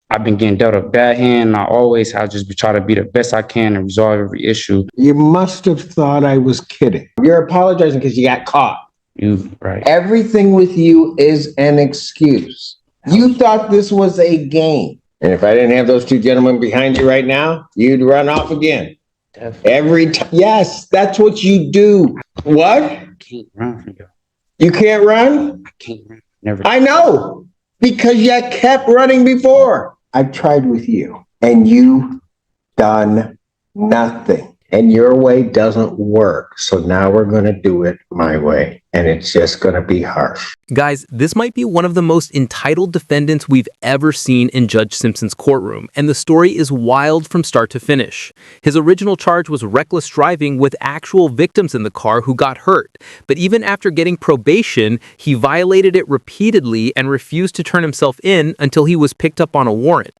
I've been getting dealt a bad hand. And I always have just try to be the best I can and resolve every issue. You must have thought I was kidding. You're apologizing because you got caught. You right. Everything with you is an excuse. You thought this was a game. And if I didn't have those two gentlemen behind you right now, you'd run off again. Definitely. Every time. Yes, that's what you do. What? I can't run from you. You can't run? I can't run. Never. I know, because you kept running before. I've tried with you, and you've done nothing. And your way doesn't work. So now we're going to do it my way. And it's just going to be harsh. Guys, this might be one of the most entitled defendants we've ever seen in Judge Simpson's courtroom, and the story is wild from start to finish. His original charge was reckless driving with actual victims in the car who got hurt. But even after getting probation, he violated it repeatedly and refused to turn himself in until he was picked up on a warrant.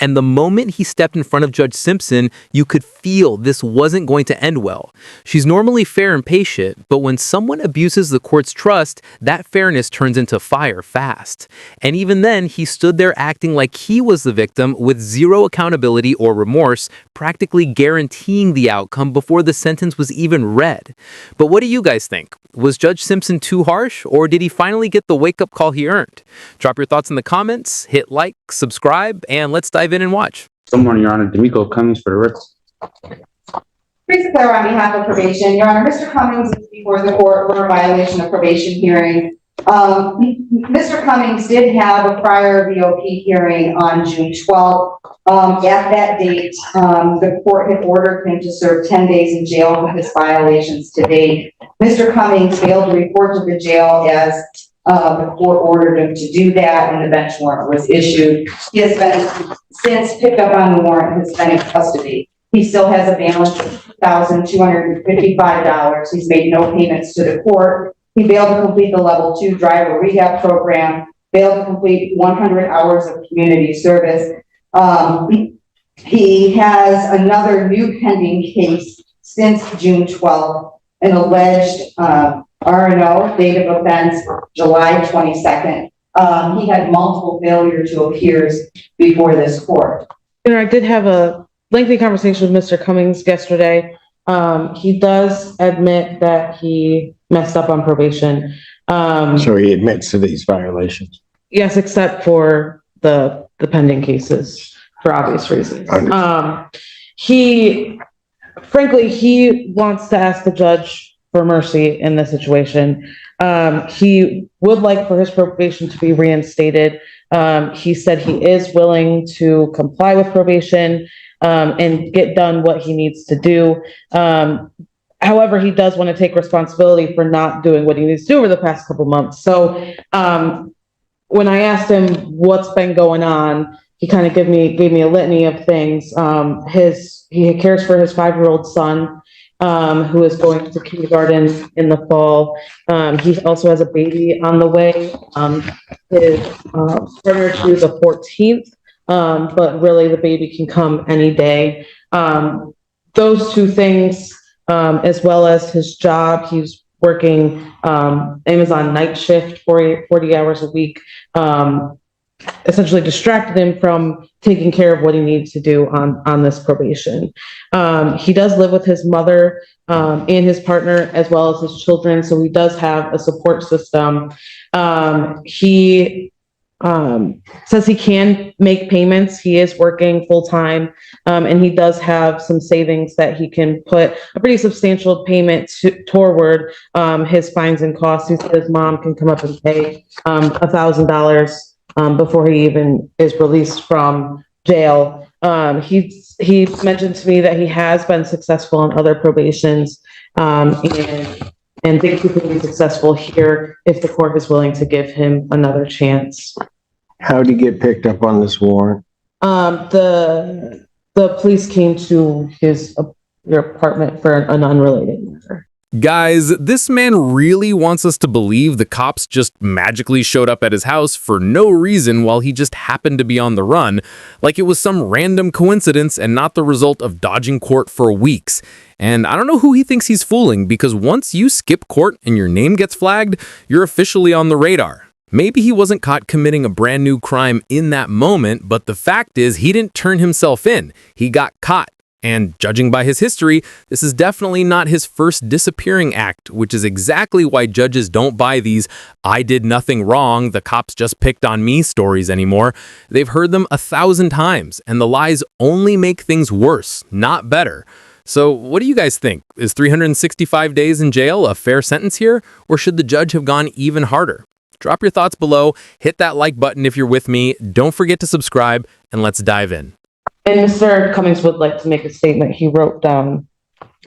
And the moment he stepped in front of Judge Simpson, you could feel this wasn't going to end well. She's normally fair and patient, but when someone abuses the court's trust, that fairness turns into fire fast. And even then, he stood there acting like he was the victim with zero accountability or remorse, practically guaranteeing the outcome before the sentence was even read. But what do you guys think? Was Judge Simpson too harsh, or did he finally get the wake-up call he earned? Drop your thoughts in the comments, hit like, subscribe, and let's dive in and watch. Good morning, Your Honor. D'Amico Cummings for the record. Please declare on behalf of probation. Your Honor, Mr. Cummings is before the court for a violation of probation hearing. Mr. Cummings did have a prior VOP hearing on June 12th. At that date, the court had ordered him to serve 10 days in jail for his violations to date. Mr. Cummings failed to report to the jail as the court ordered him to do that, and the bench warrant was issued. He has been since picked up on the warrant and has been in custody. He still has a balance of $1,255. He's made no payments to the court. He failed to complete the level 2 driver rehab program, failed to complete 100 hours of community service. He has another new pending case since June 12th, an alleged R&O, date of offense, July 22nd. He had multiple failure to appears before this court. I did have a lengthy conversation with Mr. Cummings yesterday. He does admit that he messed up on probation. So he admits to these violations. Yes, except for the pending cases for obvious reasons. He wants to ask the judge for mercy in this situation. He would like for his probation to be reinstated. He said he is willing to comply with probation and get done what he needs to do. However, he does want to take responsibility for not doing what he needs to do over the past couple months. So when I asked him what's been going on, he kind of gave me a litany of things. He cares for his 5-year-old son, who is going to kindergarten in the fall. He also has a baby on the way. His partner to the 14th, but really the baby can come any day. Those two things, as well as his job, he's working Amazon night shift, 40 hours a week, essentially distracted him from taking care of what he needs to do on this probation. He does live with his mother and his partner, as well as his children, so he does have a support system. He says he can make payments. He is working full-time, and he does have some savings that he can put a pretty substantial payment toward his fines and costs. He said his mom can come up and pay $1,000 before he even is released from jail. He mentioned to me that he has been successful in other probations, and thinks he can be successful here if the court is willing to give him another chance. How did he get picked up on this warrant? The police came to your apartment for an unrelated matter. Guys, this man really wants us to believe the cops just magically showed up at his house for no reason while he just happened to be on the run, like it was some random coincidence and not the result of dodging court for weeks. And I don't know who he thinks he's fooling, because once you skip court and your name gets flagged, you're officially on the radar. Maybe he wasn't caught committing a brand new crime in that moment, but the fact is he didn't turn himself in. He got caught. And judging by his history, this is definitely not his first disappearing act, which is exactly why judges don't buy these "I did nothing wrong, the cops just picked on me" stories anymore. They've heard them 1,000 times, and the lies only make things worse, not better. So what do you guys think? Is 365 days in jail a fair sentence here, or should the judge have gone even harder? Drop your thoughts below, hit that like button if you're with me, don't forget to subscribe, and let's dive in. And Mr. Cummings would like to make a statement he wrote down.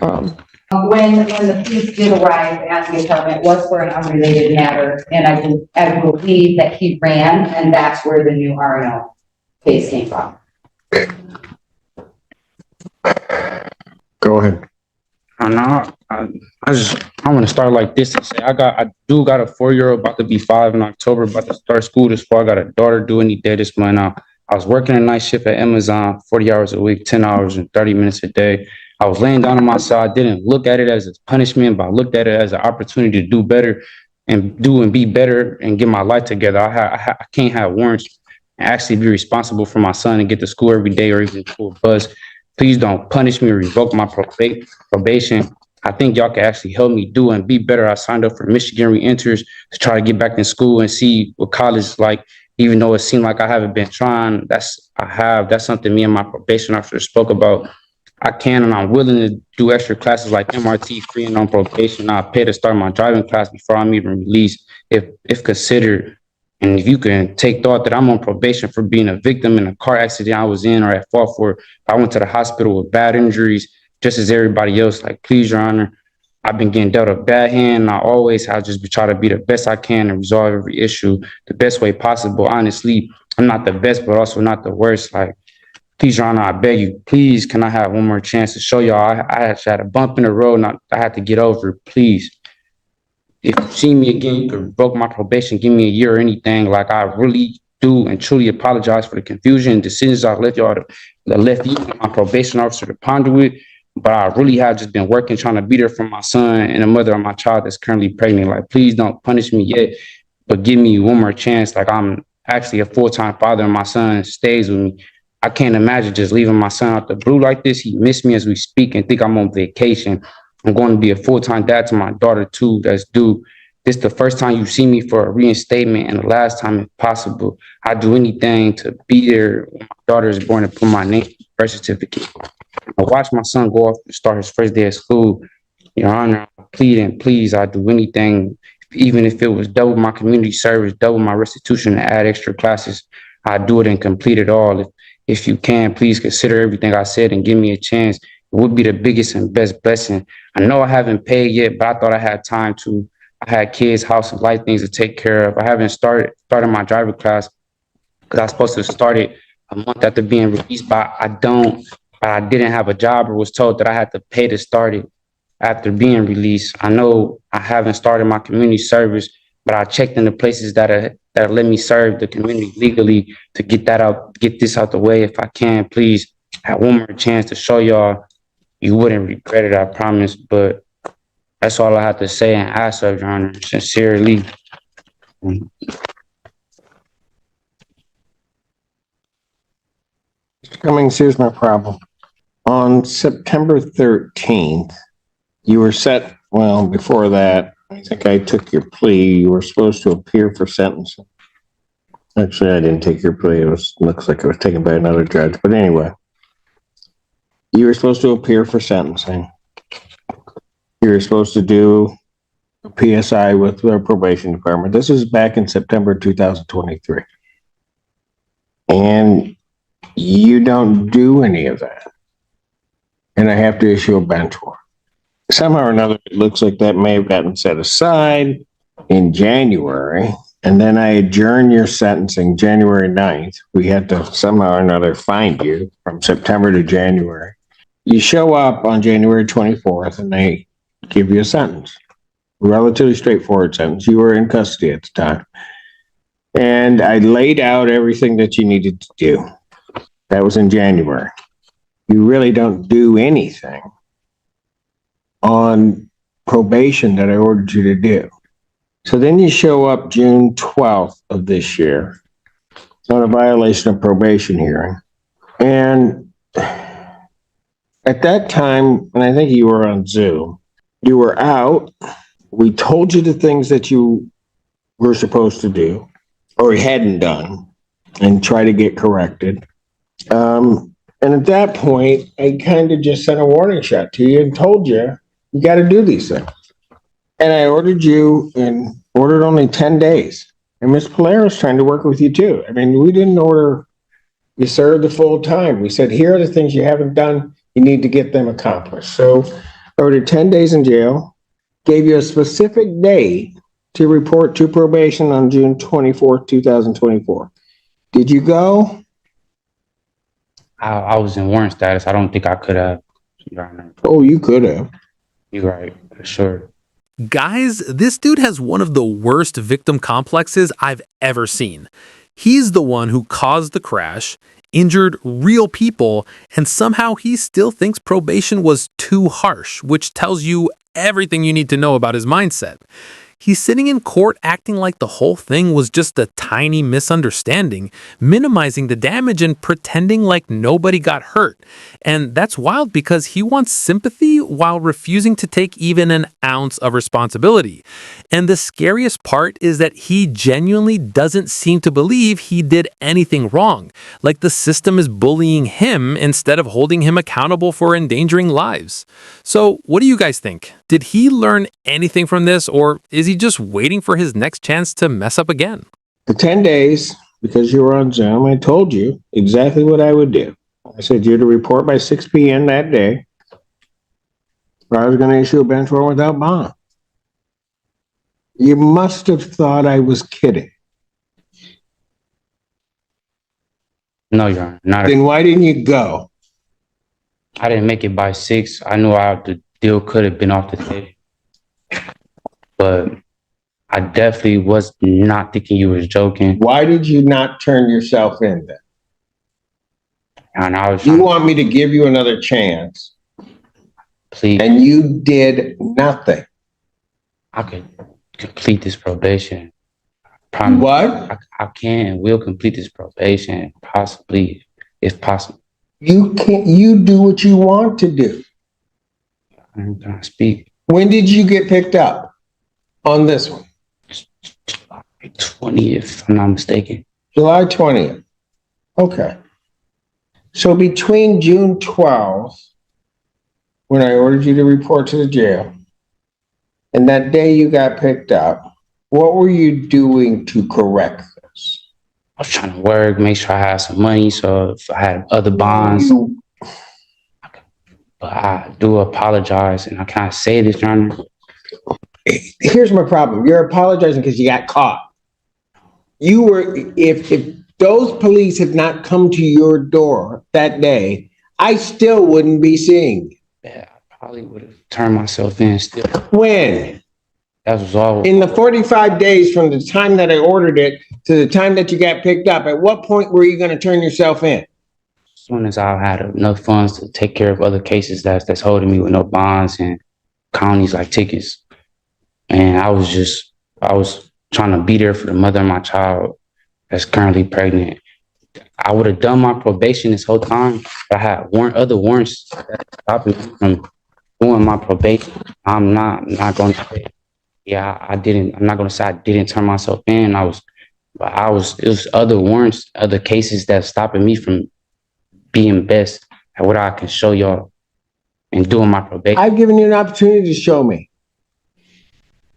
When the police did arrive at the apartment, it was for an unrelated matter, and I believe that he ran, and that's where the new RNO case came from. Go ahead. I know. I want to start like this and say I do got a 4-year-old about to be 5 in October, about to start school this fall. I got a daughter due any day this month. I was working a night shift at Amazon, 40 hours a week, 10 hours and 30 minutes a day. I was laying down on my side. I didn't look at it as a punishment, but I looked at it as an opportunity to do better and be better and get my life together. I can't have warrants and actually be responsible for my son and get to school every day or even to a bus. Please don't punish me or revoke my probation. I think y'all can actually help me do and be better. I signed up for Michigan Reenters to try to get back in school and see what college is like, even though it seemed like I haven't been trying. That's something me and my probation officer spoke about. I can and I'm willing to do extra classes like MRT free and on probation. I'll pay to start my driving class before I'm even released if considered. And if you can take thought that I'm on probation for being a victim in a car accident I was in or at fault for, I went to the hospital with bad injuries, just as everybody else. Like, please, Your Honor, I've been getting dealt a bad hand. And I always have just try to be the best I can and resolve every issue the best way possible. Honestly, I'm not the best, but also not the worst. Like, please, Your Honor, I beg you, please, can I have one more chance to show y'all I actually had a bump in the road and I had to get over it, please. If you see me again, you can revoke my probation, give me a year or anything. Like, I really do and truly apologize for the confusion and decisions I left y'all left you and my probation officer to ponder with. But I really have just been working, trying to be there for my son and the mother of my child that's currently pregnant. Like, please don't punish me yet, but give me one more chance. Like, I'm actually a full-time father and my son stays with me. I can't imagine just leaving my son out the blue like this. He missed me as we speak and think I'm on vacation. I'm going to be a full-time dad to my daughter too, that's due. This is the first time you see me for a reinstatement and the last time if possible. I'd do anything to be there when my daughter is born and put my name on the birth certificate. I watched my son go off and start his first day of school. Your Honor, I plead and please, I'd do anything, even if it was double my community service, double my restitution, and add extra classes. I'd do it and complete it all. If you can, please consider everything I said and give me a chance. It would be the biggest and best blessing. I know I haven't paid yet, but I thought I had time to. I had kids, house, and life things to take care of. I haven't started my driver class because I was supposed to start it a month after being released, but I didn't have a job or was told that I had to pay to start it after being released. I know I haven't started my community service, but I checked in the places that let me serve the community legally to get this out the way. If I can, please have one more chance to show y'all. You wouldn't regret it, I promise. But that's all I have to say and ask of, Your Honor, sincerely. Mr. Cummings, here's my problem. On September 13th, you were set, well, before that, I think I took your plea. You were supposed to appear for sentencing. Actually, I didn't take your plea. Looks like it was taken by another judge. But anyway, you were supposed to appear for sentencing. You were supposed to do a PSI with the probation department. This is back in September 2023. And you don't do any of that. And I have to issue a bench warrant. Somehow or another, it looks like that may have gotten set aside in January. And then I adjourn your sentencing January 9th. We had to somehow or another find you from September to January. You show up on January 24th and they give you a sentence. Relatively straightforward sentence. You were in custody at the time. And I laid out everything that you needed to do. That was in January. You really don't do anything on probation that I ordered you to do. So then you show up June 12th of this year on a violation of probation hearing. And at that time, and I think you were on Zoom, you were out. We told you the things that you were supposed to do or hadn't done and try to get corrected. And at that point, I kind of just sent a warning shot to you and told you, you got to do these things. And I ordered you and ordered only 10 days. And Ms. Polaro's trying to work with you too. I mean, we didn't order you serve the full time. We said, here are the things you haven't done. You need to get them accomplished. So I ordered 10 days in jail, gave you a specific day to report to probation on June 24th, 2024. Did you go? I was in warrant status. I don't think I could have. Your Honor. Oh, you could have. You're right. For sure. Guys, this dude has one of the worst victim complexes I've ever seen. He's the one who caused the crash, injured real people, and somehow he still thinks probation was too harsh, which tells you everything you need to know about his mindset. He's sitting in court acting like the whole thing was just a tiny misunderstanding, minimizing the damage and pretending like nobody got hurt. And that's wild because he wants sympathy while refusing to take even an ounce of responsibility. And the scariest part is that he genuinely doesn't seem to believe he did anything wrong, like the system is bullying him instead of holding him accountable for endangering lives. So what do you guys think? Did he learn anything from this, or is he just waiting for his next chance to mess up again? The 10 days, because you were on Zoom, I told you exactly what I would do. I said you're to report by 6 p.m. that day, or I was going to issue a bench warrant without bond. You must have thought I was kidding. No, Your Honor. Not. Then why didn't you go? I didn't make it by 6. I knew the deal could have been off the table. But I definitely was not thinking you was joking. Why did you not turn yourself in then? And I was You want me to give you another chance, please. and you did nothing. I could complete this probation. Promise. What? I can and will complete this probation, possibly, if possible. You can't. You do what you want to do. I'm gonna speak. When did you get picked up on this one? July 20th, if I'm not mistaken. July 20th. Okay. So between June 12th, when I ordered you to report to the jail, and that day you got picked up, what were you doing to correct this? I was trying to work, make sure I had some money, so if I had other bonds. But I do apologize, and I can't say this, Your Honor. Here's my problem. You're apologizing because you got caught. You were, if those police had not come to your door that day, I still wouldn't be seeing you. Yeah, I probably would have turned myself in still. When? That was all. In the 45 days from the time that I ordered it to the time that you got picked up, at what point were you going to turn yourself in? As soon as I had enough funds to take care of other cases that's holding me with no bonds and counties like tickets. And I was trying to be there for the mother of my child that's currently pregnant. I would have done my probation this whole time, but I had other warrants that stopped me from doing my probation. I'm not going to say, yeah, I didn't. I'm not going to say I didn't turn myself in. It was other warrants, other cases that stopping me from being best at what I can show y'all and doing my probation. I've given you an opportunity to show me.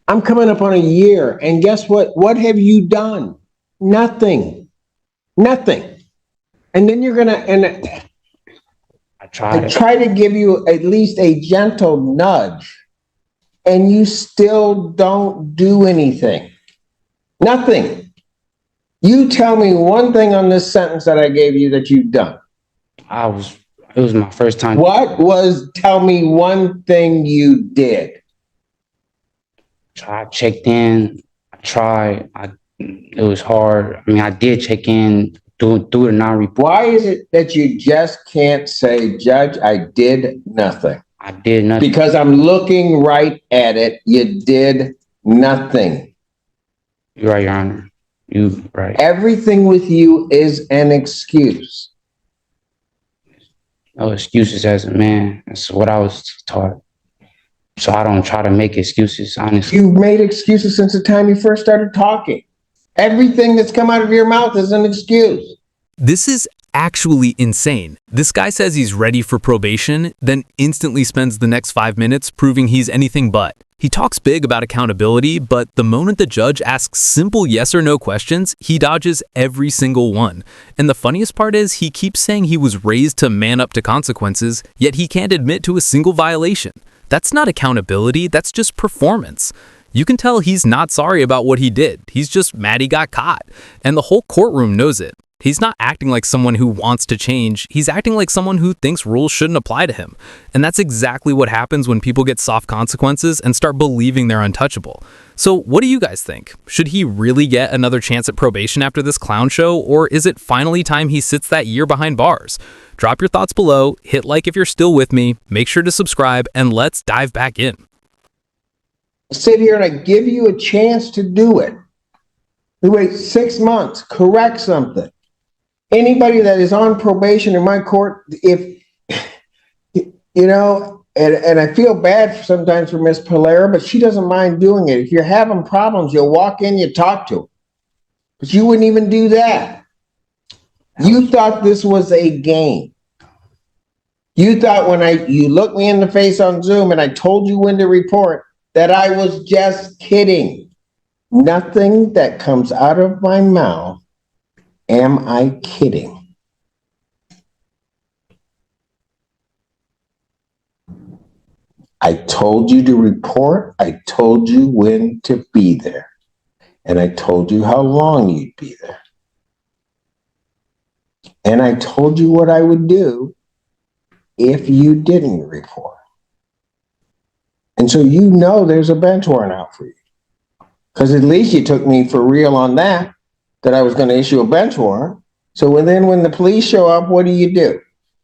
I'm coming up on a year, and guess what? What have you done? Nothing. Nothing. And then you're going to, I tried. try to give you at least a gentle nudge, and you still don't do anything. Nothing. You tell me one thing on this sentence that I gave you that you've done. It was my first time. Tell me one thing you did. I checked in. I tried. It was hard. I mean, I did check in, do the non-report. Why is it that you just can't say, Judge, I did nothing? I did nothing. Because I'm looking right at it. You did nothing. You're right, Your Honor. You right. Everything with you is an excuse. No excuses as a man. That's what I was taught. So I don't try to make excuses, honestly. You've made excuses since the time you first started talking. Everything that's come out of your mouth is an excuse. This is actually insane. This guy says he's ready for probation, then instantly spends the next 5 minutes proving he's anything but. He talks big about accountability, but the moment the judge asks simple yes or no questions, he dodges every single one. And the funniest part is he keeps saying he was raised to man up to consequences, yet he can't admit to a single violation. That's not accountability, that's just performance. You can tell he's not sorry about what he did. He's just mad he got caught. And the whole courtroom knows it. He's not acting like someone who wants to change. He's acting like someone who thinks rules shouldn't apply to him. And that's exactly what happens when people get soft consequences and start believing they're untouchable. So what do you guys think? Should he really get another chance at probation after this clown show, or is it finally time he sits that year behind bars? Drop your thoughts below, hit like if you're still with me, make sure to subscribe, and let's dive back in. I sit here and I give you a chance to do it. We wait 6 months, correct something. Anybody that is on probation in my court, if, you know, and I feel bad sometimes for Miss Polera, but she doesn't mind doing it. If you're having problems, you'll walk in, you talk to her. But you wouldn't even do that. You thought this was a game. You thought when you looked me in the face on Zoom and I told you when to report that I was just kidding. Nothing that comes out of my mouth am I kidding. I told you to report. I told you when to be there. And I told you how long you'd be there. And I told you what I would do if you didn't report. And so you know there's a bench warrant out for you. Because at least you took me for real on that I was going to issue a bench warrant. So when the police show up, what do?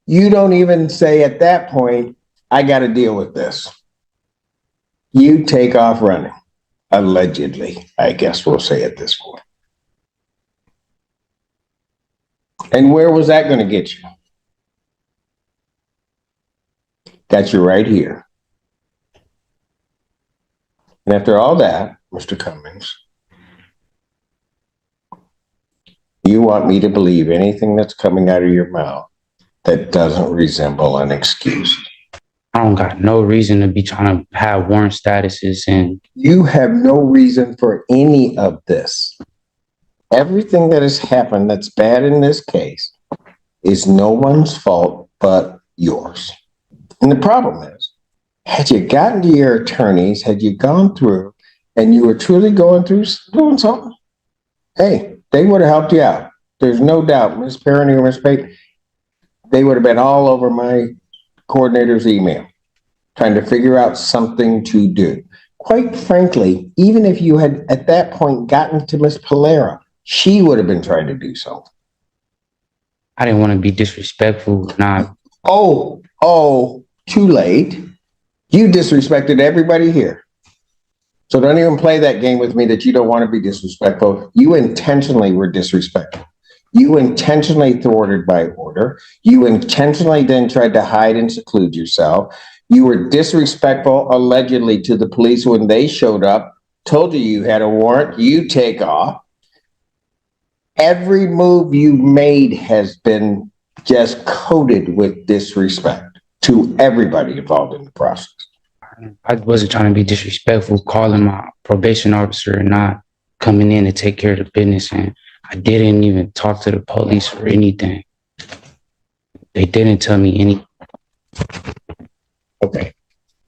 You don't even say at that point, I got to deal with this. You take off running. Allegedly, I guess we'll say at this point. And where was that going to get you? Got you right here. And after all that, Mr. Cummings, you want me to believe anything that's coming out of your mouth that doesn't resemble an excuse. I don't got no reason to be trying to have warrant statuses, and you have no reason for any of this. Everything that has happened that's bad in this case is no one's fault but yours. And the problem is, had you gotten to your attorneys, had you gone through and you were truly going through doing something, hey, they would have helped you out. There's no doubt. Ms. Perrine or Ms. Pate, they would have been all over my coordinator's email trying to figure out something to do. Quite frankly, even if you had at that point gotten to Ms. Polera, she would have been trying to do something. I didn't want to be disrespectful. Too late. You disrespected everybody here. So don't even play that game with me that you don't want to be disrespectful. You intentionally were disrespectful. You intentionally thwarted my order. You intentionally then tried to hide and seclude yourself. You were disrespectful, allegedly, to the police when they showed up, told you had a warrant, you take off. Every move you made has been just coated with disrespect to everybody involved in the process. I wasn't trying to be disrespectful, calling my probation officer and not coming in to take care of the business. And I didn't even talk to the police or anything. They didn't tell me anything. Okay.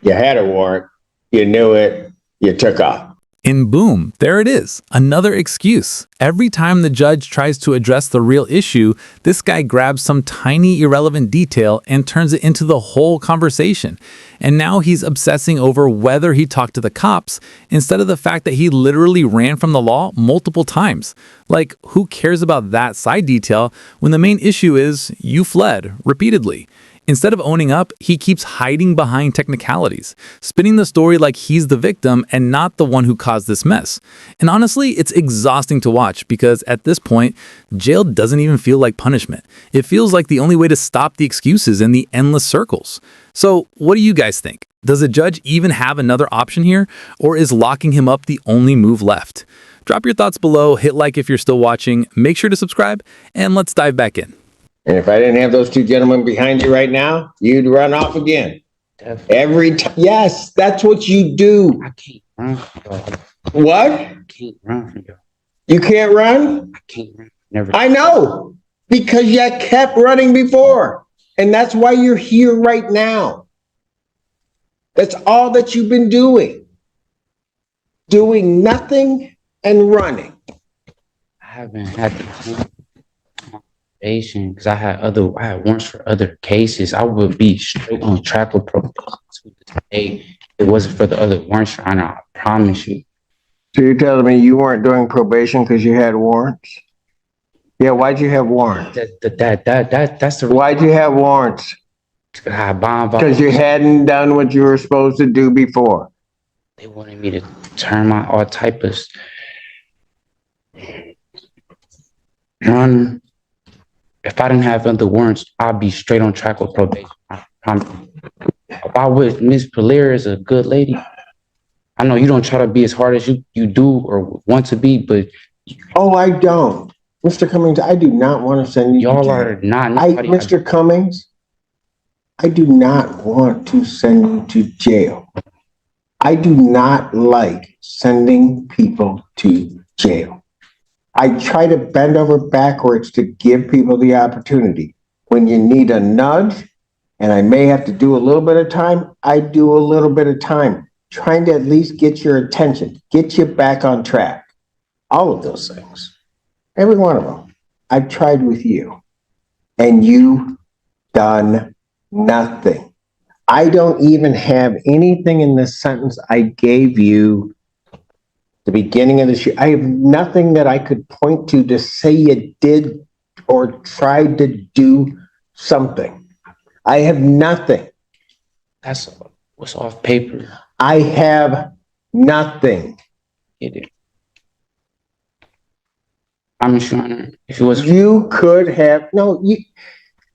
You had a warrant. You knew it. You took off. And boom, there it is, another excuse. Every time the judge tries to address the real issue, this guy grabs some tiny irrelevant detail and turns it into the whole conversation. And now he's obsessing over whether he talked to the cops instead of the fact that he literally ran from the law multiple times. Like, who cares about that side detail when the main issue is you fled repeatedly? Instead of owning up, he keeps hiding behind technicalities, spinning the story like he's the victim and not the one who caused this mess. And honestly, it's exhausting to watch because at this point, jail doesn't even feel like punishment. It feels like the only way to stop the excuses and the endless circles. So, what do you guys think? Does a judge even have another option here, or is locking him up the only move left? Drop your thoughts below, hit like if you're still watching, make sure to subscribe, and let's dive back in. And if I didn't have those two gentlemen behind you right now, you'd run off again. Definitely. Every time. Yes, that's what you do. I can't run from y'all. What? I can't run from y'all. You can't run? I can't run. Never. I know, because you kept running before. And that's why you're here right now. That's all that you've been doing. Doing nothing and running. I haven't had the probation because I had warrants for other cases. I would be straight on track with probation to this day. If it wasn't for the other warrants, Your Honor, I promise you. So you're telling me you weren't doing probation because you had warrants? Yeah, why'd you have warrants? That's the Why'd you have warrants? I had bond Because you hadn't done what you were supposed to do before. They wanted me to turn my all type of Your, if I didn't have other warrants, I'd be straight on track with probation. I wish Miss Polaire is a good lady. I know you don't try to be as hard as you do or want to be, but Oh, I don't. Mr. Cummings, I do not want to send you to y'all jail. are not. Mr. Cummings, I do not want to send you to jail. I do not like sending people to jail. I try to bend over backwards to give people the opportunity. When you need a nudge, and I may have to do a little bit of time, I do a little bit of time, trying to at least get your attention, get you back on track. All of those things. Every one of them. I've tried with you. And you've done nothing. I don't even have anything in this sentence I gave you the beginning of this year. I have nothing that I could point to say you did or tried to do something. I have nothing. That's what's off paper. I have nothing. Get it. I'm sure if it was You could have, no, you,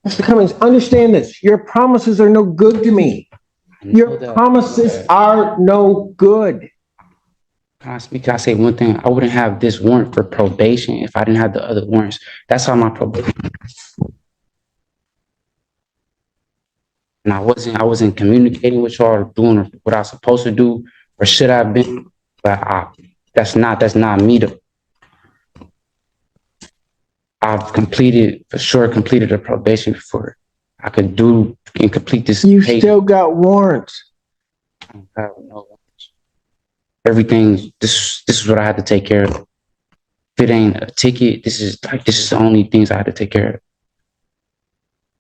Mr. Cummings, understand this. Your promises are no good to me. Your promises are no good. Can I say one thing? I wouldn't have this warrant for probation if I didn't have the other warrants. That's how my probation. And I wasn't communicating with y'all or doing what I was supposed to do or should have been. But that's not me though. I've completed a probation before I could do and complete this. You case. still got warrants. I don't have no warrants. Everything. This is what I had to take care of. If it ain't a ticket, this is the only things I had to take care of.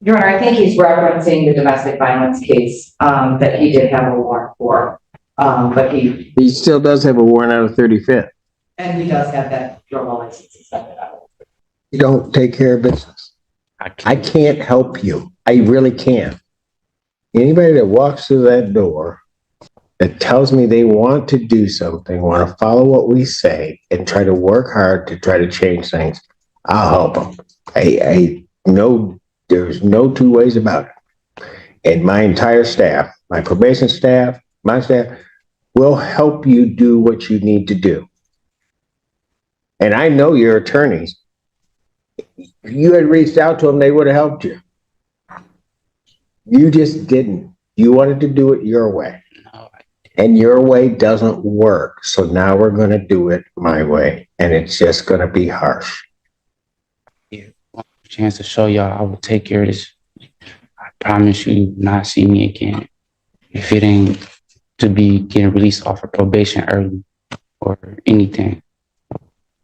Your Honor, I think he's referencing the domestic violence case that he did have a warrant for, but He still does have a warrant out of 35th. and he does have that drama license suspended out. You don't take care of business. I can't help you. I really can't. Anybody that walks through that door that tells me they want to do something, want to follow what we say and try to work hard to try to change things, I'll help them. I know there's no two ways about it. And my entire staff, my probation staff, my staff will help you do what you need to do. And I know your attorneys. If you had reached out to them, they would have helped you. You just didn't. You wanted to do it your way. And your way doesn't work. So now we're going to do it my way. And it's just going to be harsh. Chance to show y'all I will take care of this. I promise you not see me again. If it ain't to be getting released off of probation early or anything.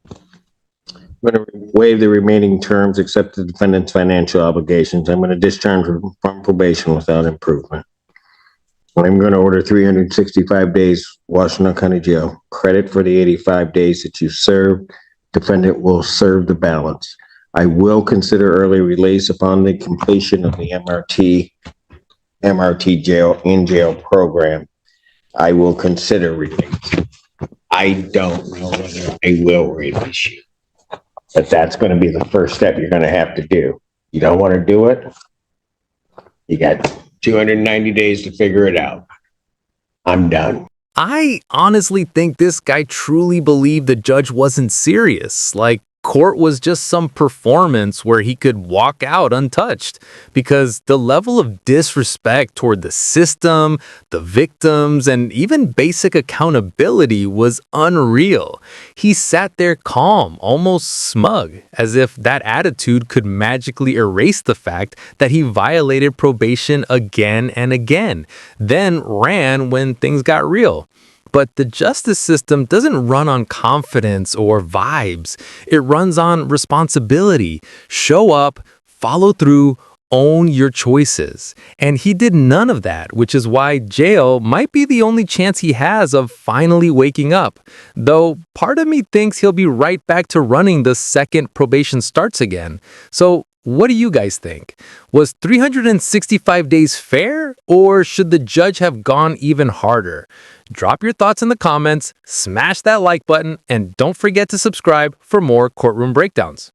I'm going to waive the remaining terms, accept the defendant's financial obligations. I'm going to discharge from probation without improvement. I'm going to order 365 days Washington County Jail. Credit for the 85 days that you served. Defendant will serve the balance. I will consider early release upon the completion of the MRT MRT in-jail program, I will consider release. I don't know whether I will release you. But that's going to be the first step you're going to have to do. You don't want to do it? You got 290 days to figure it out. I'm done. I honestly think this guy truly believed the judge wasn't serious, like court was just some performance where he could walk out untouched, because the level of disrespect toward the system, the victims, and even basic accountability was unreal. He sat there calm, almost smug, as if that attitude could magically erase the fact that he violated probation again and again, then ran when things got real. But the justice system doesn't run on confidence or vibes. It runs on responsibility. Show up, follow through, own your choices. And he did none of that, which is why jail might be the only chance he has of finally waking up. Though part of me thinks he'll be right back to running the second probation starts again. So what do you guys think? Was 365 days fair, or should the judge have gone even harder? Drop your thoughts in the comments, smash that like button, and don't forget to subscribe for more courtroom breakdowns.